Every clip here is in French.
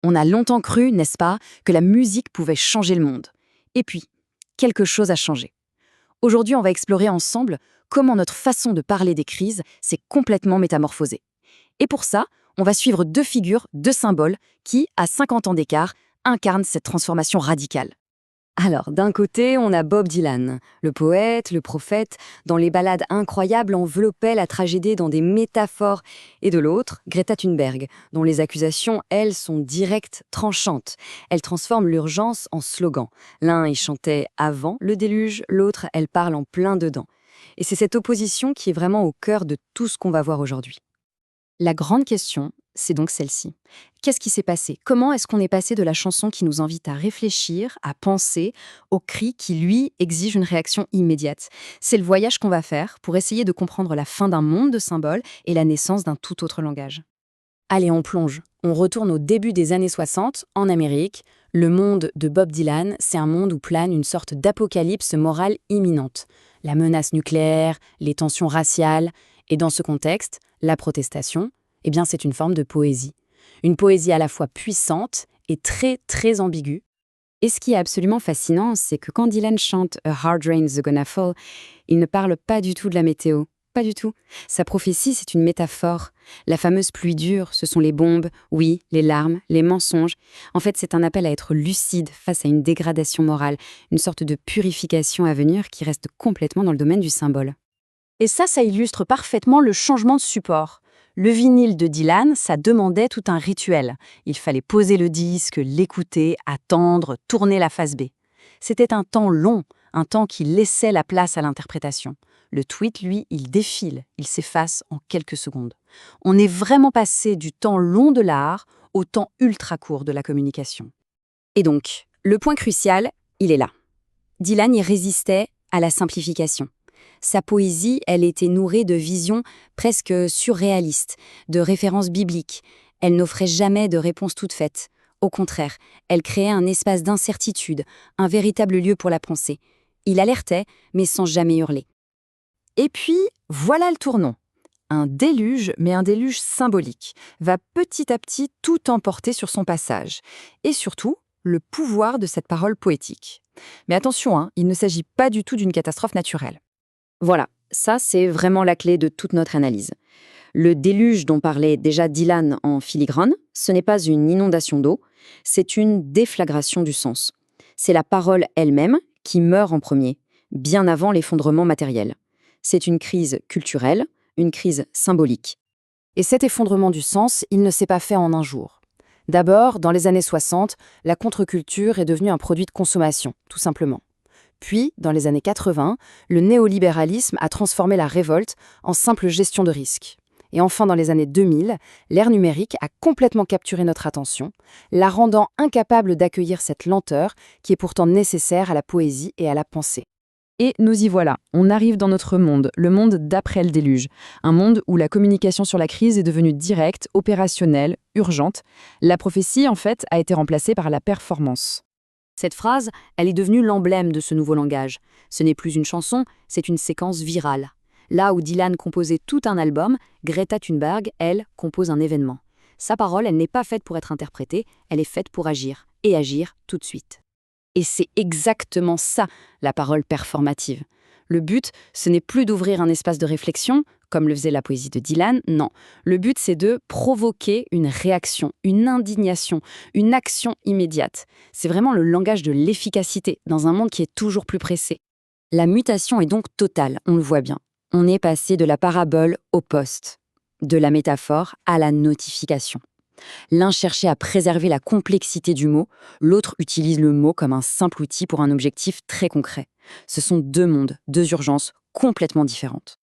On a longtemps cru, n'est-ce pas, que la musique pouvait changer le monde. Et puis, quelque chose a changé. Aujourd'hui, on va explorer ensemble comment notre façon de parler des crises s'est complètement métamorphosée. Et pour ça, on va suivre deux figures, deux symboles qui, à 50 ans d'écart, incarnent cette transformation radicale. Alors, d'un côté, on a Bob Dylan, le poète, le prophète, dont les ballades incroyables enveloppaient la tragédie dans des métaphores. Et de l'autre, Greta Thunberg, dont les accusations, elles, sont directes, tranchantes. Elles transforment l'urgence en slogan. L'un y chantait avant le déluge, l'autre, elle parle en plein dedans. Et c'est cette opposition qui est vraiment au cœur de tout ce qu'on va voir aujourd'hui. La grande question, c'est donc celle-ci. Qu'est-ce qui s'est passé? Comment est-ce qu'on est passé de la chanson qui nous invite à réfléchir, à penser, au cri qui, lui, exige une réaction immédiate? C'est le voyage qu'on va faire pour essayer de comprendre la fin d'un monde de symboles et la naissance d'un tout autre langage. Allez, on plonge. On retourne au début des années 60, en Amérique. Le monde de Bob Dylan, c'est un monde où plane une sorte d'apocalypse morale imminente. La menace nucléaire, les tensions raciales. Et dans ce contexte, la protestation, eh bien, c'est une forme de poésie. Une poésie à la fois puissante et très, très ambiguë. Et ce qui est absolument fascinant, c'est que quand Dylan chante « A hard rain's gonna fall », il ne parle pas du tout de la météo. Pas du tout. Sa prophétie, c'est une métaphore. La fameuse pluie dure, ce sont les bombes, oui, les larmes, les mensonges. En fait, c'est un appel à être lucide face à une dégradation morale, une sorte de purification à venir qui reste complètement dans le domaine du symbole. Et ça illustre parfaitement le changement de support. Le vinyle de Dylan, ça demandait tout un rituel. Il fallait poser le disque, l'écouter, attendre, tourner la face B. C'était un temps long, un temps qui laissait la place à l'interprétation. Le tweet, lui, il défile, il s'efface en quelques secondes. On est vraiment passé du temps long de l'art au temps ultra court de la communication. Et donc, le point crucial, il est là. Dylan y résistait à la simplification. Sa poésie, elle était nourrie de visions presque surréalistes, de références bibliques. Elle n'offrait jamais de réponse toute faite. Au contraire, elle créait un espace d'incertitude, un véritable lieu pour la pensée. Il alertait, mais sans jamais hurler. Et puis, voilà le tournant. Un déluge, mais un déluge symbolique, va petit à petit tout emporter sur son passage. Et surtout, le pouvoir de cette parole poétique. Mais attention, il ne s'agit pas du tout d'une catastrophe naturelle. Voilà, ça c'est vraiment la clé de toute notre analyse. Le déluge dont parlait déjà Dylan en filigrane, ce n'est pas une inondation d'eau, c'est une déflagration du sens. C'est la parole elle-même qui meurt en premier, bien avant l'effondrement matériel. C'est une crise culturelle, une crise symbolique. Et cet effondrement du sens, il ne s'est pas fait en un jour. D'abord, dans les années 60, la contre-culture est devenue un produit de consommation, tout simplement. Puis, dans les années 80, le néolibéralisme a transformé la révolte en simple gestion de risque. Et enfin, dans les années 2000, l'ère numérique a complètement capturé notre attention, la rendant incapable d'accueillir cette lenteur qui est pourtant nécessaire à la poésie et à la pensée. Et nous y voilà, on arrive dans notre monde, le monde d'après le déluge. Un monde où la communication sur la crise est devenue directe, opérationnelle, urgente. La prophétie, en fait, a été remplacée par la performance. Cette phrase, elle est devenue l'emblème de ce nouveau langage. Ce n'est plus une chanson, c'est une séquence virale. Là où Dylan composait tout un album, Greta Thunberg, elle, compose un événement. Sa parole, elle n'est pas faite pour être interprétée, elle est faite pour agir, et agir tout de suite. Et c'est exactement ça, la parole performative. Le but, ce n'est plus d'ouvrir un espace de réflexion, comme le faisait la poésie de Dylan, non. Le but, c'est de provoquer une réaction, une indignation, une action immédiate. C'est vraiment le langage de l'efficacité, dans un monde qui est toujours plus pressé. La mutation est donc totale, on le voit bien. On est passé de la parabole au poste, de la métaphore à la notification. L'un cherchait à préserver la complexité du mot, l'autre utilise le mot comme un simple outil pour un objectif très concret. Ce sont deux mondes, deux urgences complètement différentes.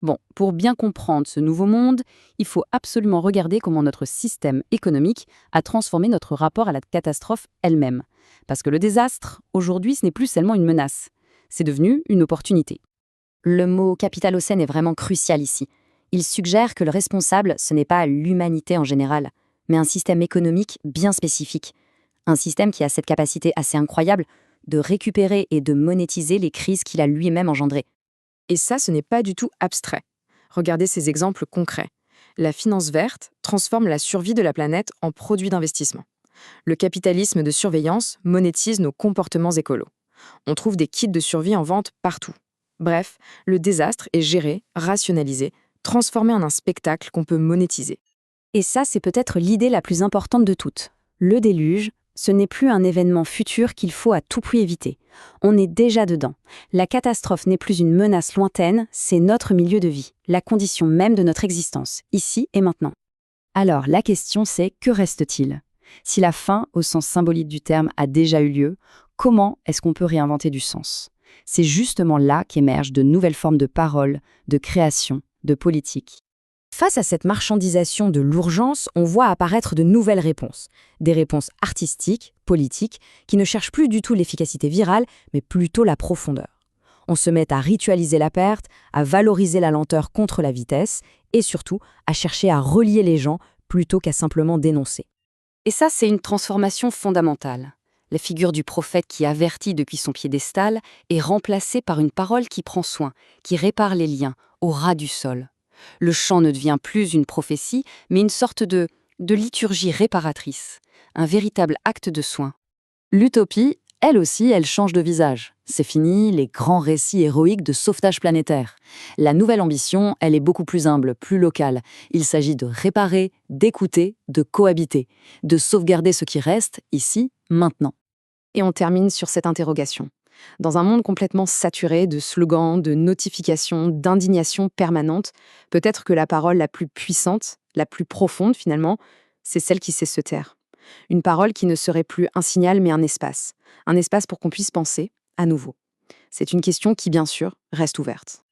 Bon, pour bien comprendre ce nouveau monde, il faut absolument regarder comment notre système économique a transformé notre rapport à la catastrophe elle-même. Parce que le désastre, aujourd'hui, ce n'est plus seulement une menace. C'est devenu une opportunité. Le mot capitalocène est vraiment crucial ici. Il suggère que le responsable, ce n'est pas l'humanité en général, mais un système économique bien spécifique. Un système qui a cette capacité assez incroyable de récupérer et de monétiser les crises qu'il a lui-même engendrées. Et ça, ce n'est pas du tout abstrait. Regardez ces exemples concrets. La finance verte transforme la survie de la planète en produit d'investissement. Le capitalisme de surveillance monétise nos comportements écolos. On trouve des kits de survie en vente partout. Bref, le désastre est géré, rationalisé, transformé en un spectacle qu'on peut monétiser. Et ça, c'est peut-être l'idée la plus importante de toutes. Le déluge, ce n'est plus un événement futur qu'il faut à tout prix éviter. On est déjà dedans. La catastrophe n'est plus une menace lointaine, c'est notre milieu de vie, la condition même de notre existence, ici et maintenant. Alors, la question c'est, que reste-t-il? Si la fin, au sens symbolique du terme, a déjà eu lieu, comment est-ce qu'on peut réinventer du sens? C'est justement là qu'émergent de nouvelles formes de parole, de création, de politique. Face à cette marchandisation de l'urgence, on voit apparaître de nouvelles réponses. Des réponses artistiques, politiques, qui ne cherchent plus du tout l'efficacité virale, mais plutôt la profondeur. On se met à ritualiser la perte, à valoriser la lenteur contre la vitesse, et surtout à chercher à relier les gens plutôt qu'à simplement dénoncer. Et ça, c'est une transformation fondamentale. La figure du prophète qui avertit depuis son piédestal est remplacée par une parole qui prend soin, qui répare les liens, au ras du sol. Le chant ne devient plus une prophétie, mais une sorte de liturgie réparatrice, un véritable acte de soin. L'utopie, elle aussi, elle change de visage. C'est fini les grands récits héroïques de sauvetage planétaire. La nouvelle ambition, elle est beaucoup plus humble, plus locale. Il s'agit de réparer, d'écouter, de cohabiter, de sauvegarder ce qui reste, ici, maintenant. Et on termine sur cette interrogation. Dans un monde complètement saturé de slogans, de notifications, d'indignation permanente, peut-être que la parole la plus puissante, la plus profonde finalement, c'est celle qui sait se taire. Une parole qui ne serait plus un signal mais un espace pour qu'on puisse penser à nouveau. C'est une question qui, bien sûr, reste ouverte.